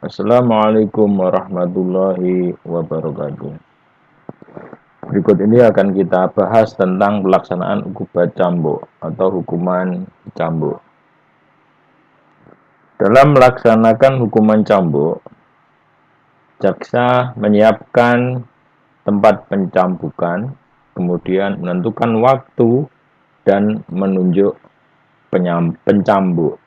Assalamualaikum warahmatullahi wabarakatuh. Berikut ini akan kita bahas tentang pelaksanaan ukubat cambuk atau hukuman cambuk. Dalam melaksanakan hukuman cambuk, jaksa menyiapkan tempat pencambukan, kemudian menentukan waktu dan menunjuk pencambuk.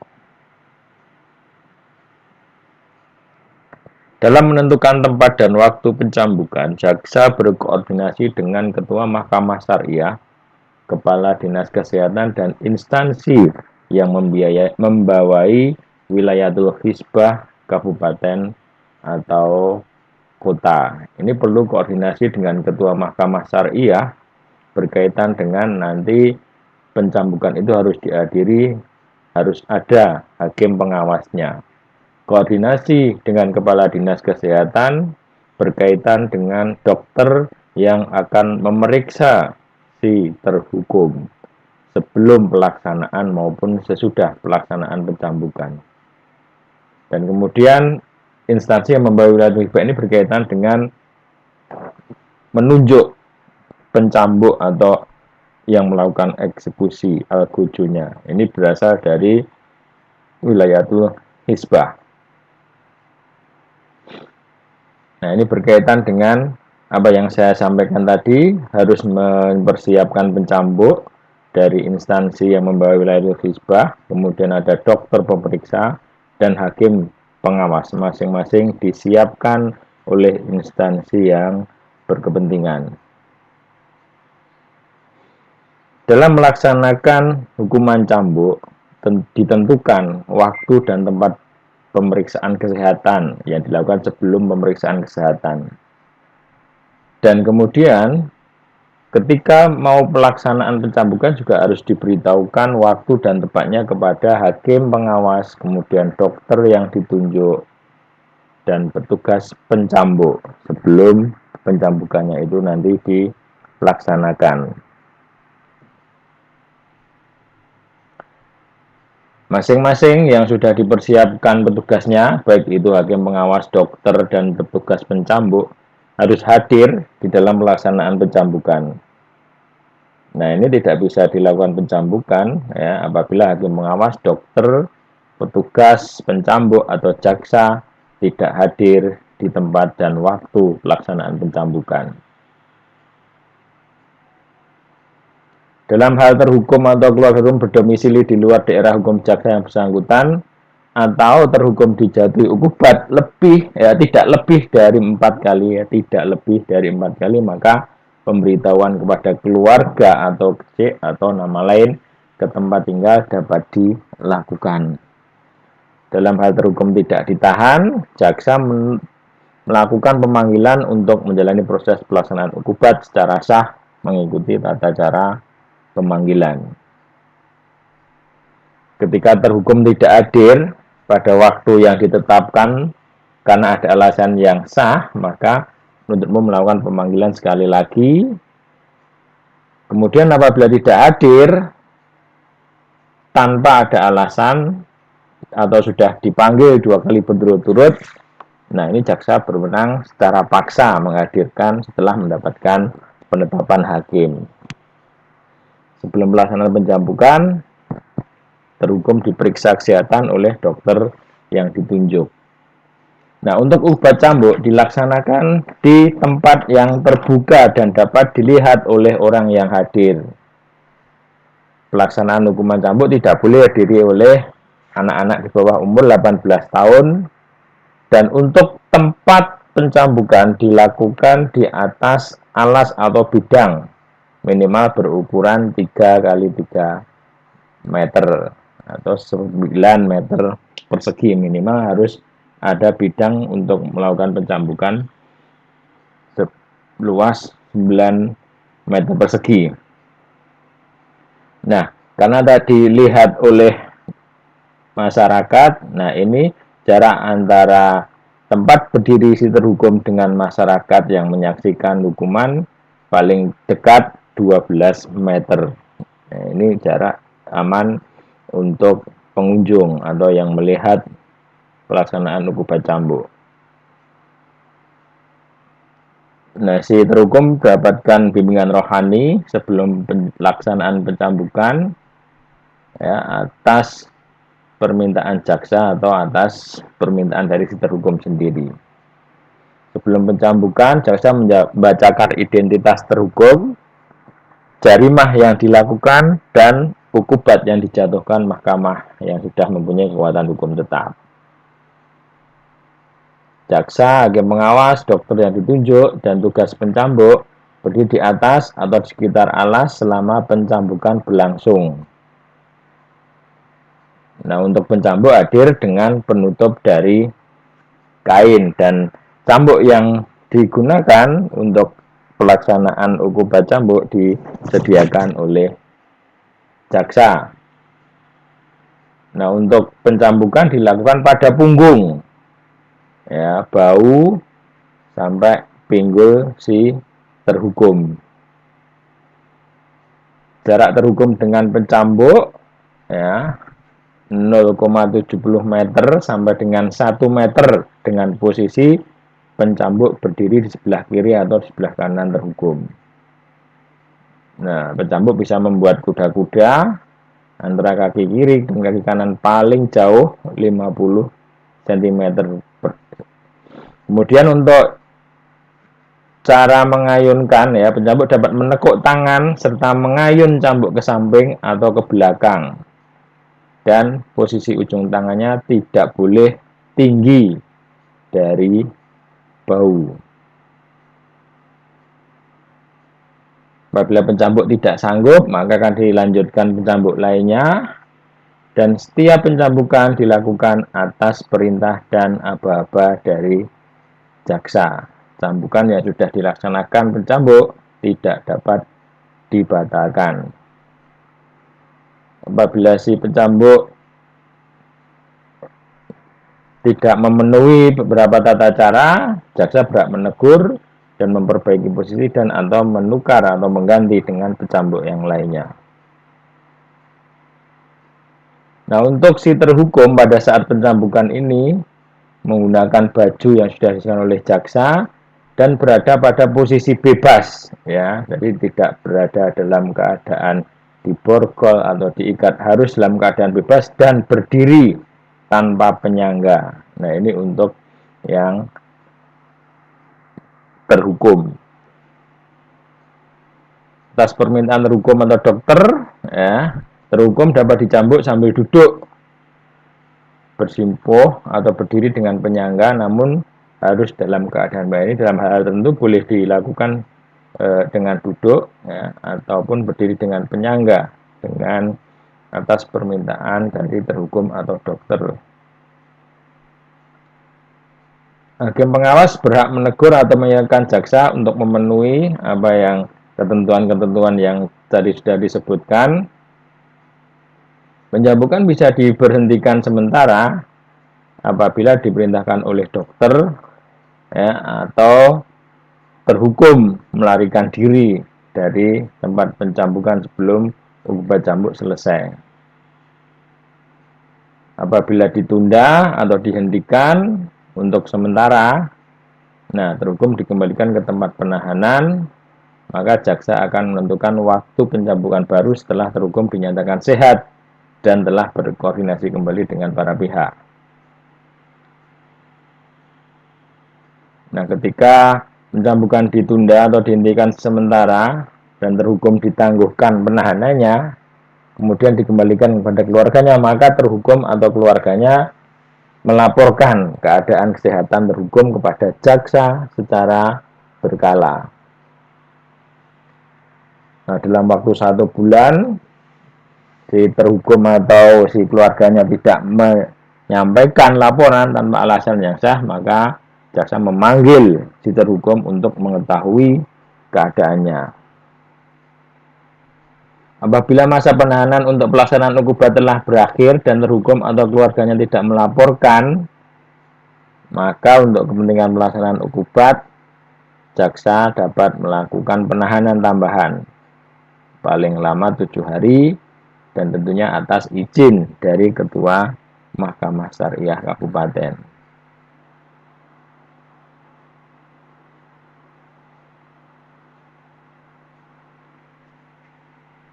Dalam menentukan tempat dan waktu pencambukan, jaksa berkoordinasi dengan Ketua Mahkamah Syariah, Kepala Dinas Kesehatan, dan instansi yang membawai wilayatul hisbah kabupaten atau kota. Ini perlu koordinasi dengan Ketua Mahkamah Syariah berkaitan dengan nanti pencambukan itu harus dihadiri, harus ada hakim pengawasnya. Koordinasi dengan Kepala Dinas Kesehatan berkaitan dengan dokter yang akan memeriksa si terhukum sebelum pelaksanaan maupun sesudah pelaksanaan pencambukan. Dan kemudian instansi yang membawa wilayah ini berkaitan dengan menunjuk pencambuk atau yang melakukan eksekusi al-gujunya. Ini berasal dari wilayatul hisbah. Nah, ini berkaitan dengan apa yang saya sampaikan tadi, harus mempersiapkan pencambuk dari instansi yang membawa wilayah hisbah, kemudian ada dokter pemeriksa, dan hakim pengawas. Masing-masing disiapkan oleh instansi yang berkepentingan. Dalam melaksanakan hukuman cambuk, ditentukan waktu dan tempat pemeriksaan kesehatan yang dilakukan sebelum pemeriksaan kesehatan. Dan kemudian ketika mau pelaksanaan pencambukan juga harus diberitahukan waktu dan tempatnya kepada hakim pengawas, kemudian dokter yang ditunjuk, dan petugas pencambuk sebelum pencambukannya itu nanti dilaksanakan. Masing-masing yang sudah dipersiapkan petugasnya, baik itu hakim pengawas, dokter, dan petugas pencambuk, harus hadir di dalam pelaksanaan pencambukan. Nah, ini tidak bisa dilakukan pencambukan ya, apabila hakim pengawas, dokter, petugas pencambuk, atau jaksa tidak hadir di tempat dan waktu pelaksanaan pencambukan. Dalam hal terhukum atau keluarga hukum berdomisili di luar daerah hukum jaksa yang bersangkutan atau terhukum dijatuhi ukubat lebih tidak lebih dari 4 kali tidak lebih dari 4 kali, maka pemberitahuan kepada keluarga atau kecil atau nama lain ke tempat tinggal dapat dilakukan. Dalam hal terhukum tidak ditahan, jaksa melakukan pemanggilan untuk menjalani proses pelaksanaan ukubat secara sah mengikuti tata cara pemanggilan. Ketika terhukum tidak hadir pada waktu yang ditetapkan karena ada alasan yang sah, maka penuntut umum melakukan pemanggilan sekali lagi. Kemudian apabila tidak hadir tanpa ada alasan atau sudah dipanggil 2 kali berturut-turut, nah ini jaksa berwenang secara paksa menghadirkan setelah mendapatkan penetapan hakim. Sebelum pelaksanaan pencambukan, terhukum diperiksa kesehatan oleh dokter yang ditunjuk. Nah, untuk ukubat cambuk dilaksanakan di tempat yang terbuka dan dapat dilihat oleh orang yang hadir. Pelaksanaan hukuman cambuk tidak boleh dihadiri oleh anak-anak di bawah umur 18 tahun, dan untuk tempat pencambukan dilakukan di atas alas atau bidang minimal berukuran 3 kali 3 meter atau 9 meter persegi. Minimal harus ada bidang untuk melakukan pencambukan seluas 9 meter persegi. Nah, karena tadi dilihat oleh masyarakat, nah ini jarak antara tempat berdiri si terhukum dengan masyarakat yang menyaksikan hukuman paling dekat 12 meter. Nah, ini jarak aman untuk pengunjung atau yang melihat pelaksanaan ukubat cambuk. Nah, si terhukum mendapatkan bimbingan rohani sebelum pelaksanaan pencambukan ya, atas permintaan jaksa atau atas permintaan dari si terhukum sendiri. Sebelum pencambukan, jaksa membacakan identitas terhukum, jarimah yang dilakukan, dan ukubat yang dijatuhkan mahkamah yang sudah mempunyai kekuatan hukum tetap. Jaksa, hakim pengawas, dokter yang ditunjuk, dan tugas pencambuk berdiri di atas atau di sekitar alas selama pencambukan berlangsung. Nah, untuk pencambuk hadir dengan penutup dari kain, dan cambuk yang digunakan untuk pelaksanaan ukubat cambuk disediakan oleh jaksa. Nah, untuk pencambukan dilakukan pada punggung, ya, bau sampai pinggul si terhukum. Jarak terhukum dengan pencambuk ya 0,70 meter sampai dengan 1 meter dengan posisi pencambuk berdiri di sebelah kiri atau di sebelah kanan terhukum. Nah, pencambuk bisa membuat kuda-kuda antara kaki kiri dan kaki kanan paling jauh 50 cm. Kemudian untuk cara mengayunkan ya, pencambuk dapat menekuk tangan serta mengayun cambuk ke samping atau ke belakang. Dan posisi ujung tangannya tidak boleh tinggi dari bahu. Apabila pencambuk tidak sanggup, maka akan dilanjutkan pencambuk lainnya. Dan setiap pencambukan dilakukan atas perintah dan aba-aba dari jaksa. Cambukan yang sudah dilaksanakan pencambuk tidak dapat dibatalkan. Apabila si pencambuk tidak memenuhi beberapa tata cara, jaksa berhak menegur dan memperbaiki posisi dan atau menukar atau mengganti dengan pencambuk yang lainnya. Nah, untuk si terhukum pada saat pencambukan ini menggunakan baju yang sudah disediakan oleh jaksa dan berada pada posisi bebas, ya, jadi tidak berada dalam keadaan diborgol atau diikat, harus dalam keadaan bebas dan berdiri tanpa penyangga. Nah, ini untuk yang terhukum. Atas permintaan terhukum atau dokter, ya, terhukum dapat dicambuk sambil duduk, bersimpuh atau berdiri dengan penyangga, namun harus dalam keadaan baik. Ini dalam hal tertentu boleh dilakukan dengan duduk ya, ataupun berdiri dengan penyangga dengan atas permintaan dari terhukum atau dokter. Hakim pengawas berhak menegur atau mengingatkan jaksa untuk memenuhi apa yang ketentuan-ketentuan yang tadi sudah disebutkan. Pencambukan bisa diberhentikan sementara apabila diperintahkan oleh dokter ya, atau terhukum melarikan diri dari tempat pencambukan sebelum ukubat cambuk selesai. Apabila ditunda atau dihentikan untuk sementara, nah, terhukum dikembalikan ke tempat penahanan, maka jaksa akan menentukan waktu pencambukan baru setelah terhukum dinyatakan sehat dan telah berkoordinasi kembali dengan para pihak. Nah, ketika pencambukan ditunda atau dihentikan sementara dan terhukum ditangguhkan penahanannya, kemudian dikembalikan kepada keluarganya, maka terhukum atau keluarganya melaporkan keadaan kesehatan terhukum kepada jaksa secara berkala. Nah, dalam waktu 1 bulan, si terhukum atau si keluarganya tidak menyampaikan laporan tanpa alasan yang sah, maka jaksa memanggil si terhukum untuk mengetahui keadaannya. Apabila masa penahanan untuk pelaksanaan ukubat telah berakhir dan terhukum atau keluarganya tidak melaporkan, maka untuk kepentingan pelaksanaan ukubat, jaksa dapat melakukan penahanan tambahan paling lama 7 hari dan tentunya atas izin dari ketua Mahkamah Syariah Kabupaten.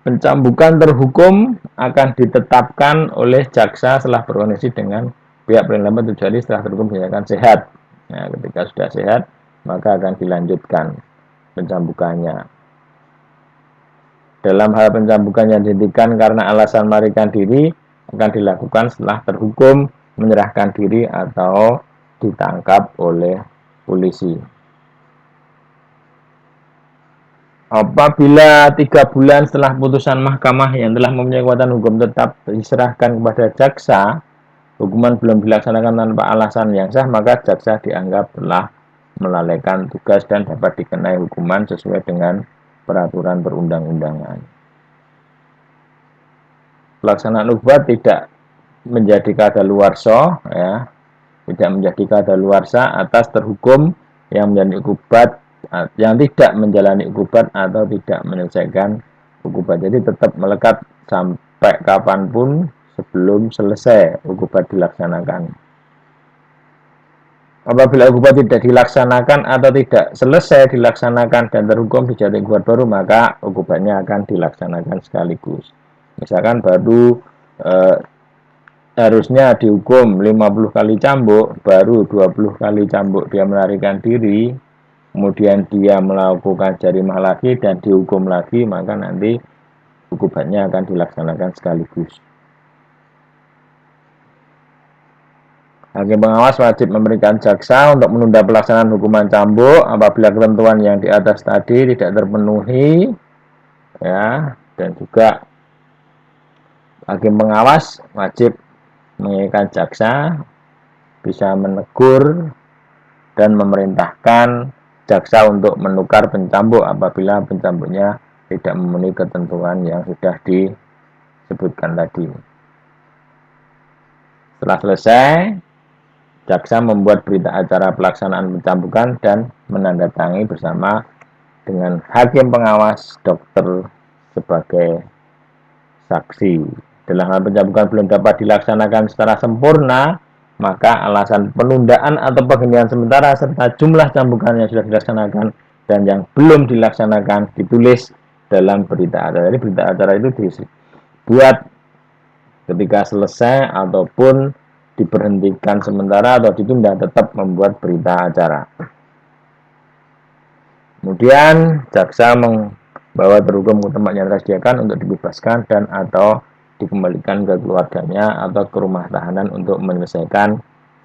Pencambukan terhukum akan ditetapkan oleh jaksa setelah berkoordinasi dengan pihak perlindungan kecuali setelah terhukum dinyatakan sehat. Nah, ketika sudah sehat, maka akan dilanjutkan pencambukannya. Dalam hal pencambukan yang dihentikan karena alasan melarikan diri akan dilakukan setelah terhukum menyerahkan diri atau ditangkap oleh polisi. Apabila 3 bulan setelah putusan mahkamah yang telah mempunyai kekuatan hukum tetap diserahkan kepada jaksa, hukuman belum dilaksanakan tanpa alasan yang sah, maka jaksa dianggap telah melalaikan tugas dan dapat dikenai hukuman sesuai dengan peraturan perundang-undangan. Pelaksanaan hukuman tidak menjadi kadaluarsa, ya, tidak menjadi kadaluarsa atas terhukum yang menjalani hukuman yang tidak menjalani hukuman atau tidak menyelesaikan hukuman. Jadi tetap melekat sampai kapanpun sebelum selesai hukuman dilaksanakan. Apabila hukuman tidak dilaksanakan atau tidak selesai dilaksanakan dan terhukum dijatuhi hukuman baru, maka hukumannya akan dilaksanakan sekaligus. Misalkan baru harusnya dihukum 50 kali cambuk, baru 20 kali cambuk dia melarikan diri, kemudian dia melakukan jarimah lagi dan dihukum lagi, maka nanti hukumannya akan dilaksanakan sekaligus. Hakim pengawas wajib memberikan jaksa untuk menunda pelaksanaan hukuman cambuk apabila ketentuan yang di atas tadi tidak terpenuhi, ya, dan juga hakim pengawas wajib mengingatkan jaksa, bisa menegur dan memerintahkan jaksa untuk menukar pencambuk apabila pencambuknya tidak memenuhi ketentuan yang sudah disebutkan tadi. Setelah selesai, jaksa membuat berita acara pelaksanaan pencambukan dan menandatangani bersama dengan hakim pengawas dokter sebagai saksi. Dalam hal pencambukan belum dapat dilaksanakan secara sempurna, maka alasan penundaan atau penghentian sementara serta jumlah cambukan yang sudah dilaksanakan dan yang belum dilaksanakan ditulis dalam berita acara. Jadi berita acara itu dibuat ketika selesai ataupun diberhentikan sementara atau ditunda, tetap membuat berita acara. Kemudian jaksa membawa terhukum ke tempat yang disediakan untuk dibebaskan dan atau dikembalikan ke keluarganya atau ke rumah tahanan untuk menyelesaikan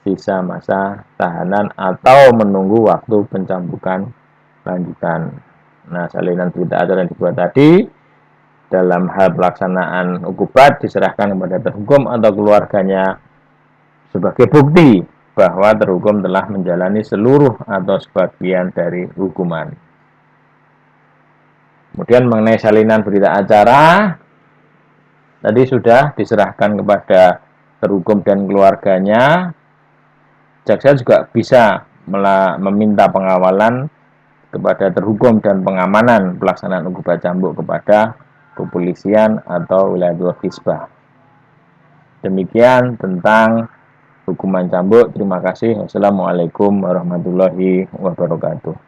sisa masa tahanan atau menunggu waktu pencambukan lanjutan. Nah, salinan berita acara yang dibuat tadi dalam hal pelaksanaan hukuman diserahkan kepada terhukum atau keluarganya sebagai bukti bahwa terhukum telah menjalani seluruh atau sebagian dari hukuman. Kemudian mengenai salinan berita acara, tadi sudah diserahkan kepada terhukum dan keluarganya. Jaksa juga bisa meminta pengawalan kepada terhukum dan pengamanan pelaksanaan hukuman cambuk kepada kepolisian atau wilayah Hisbah. Demikian tentang hukuman cambuk. Terima kasih. Wassalamualaikum warahmatullahi wabarakatuh.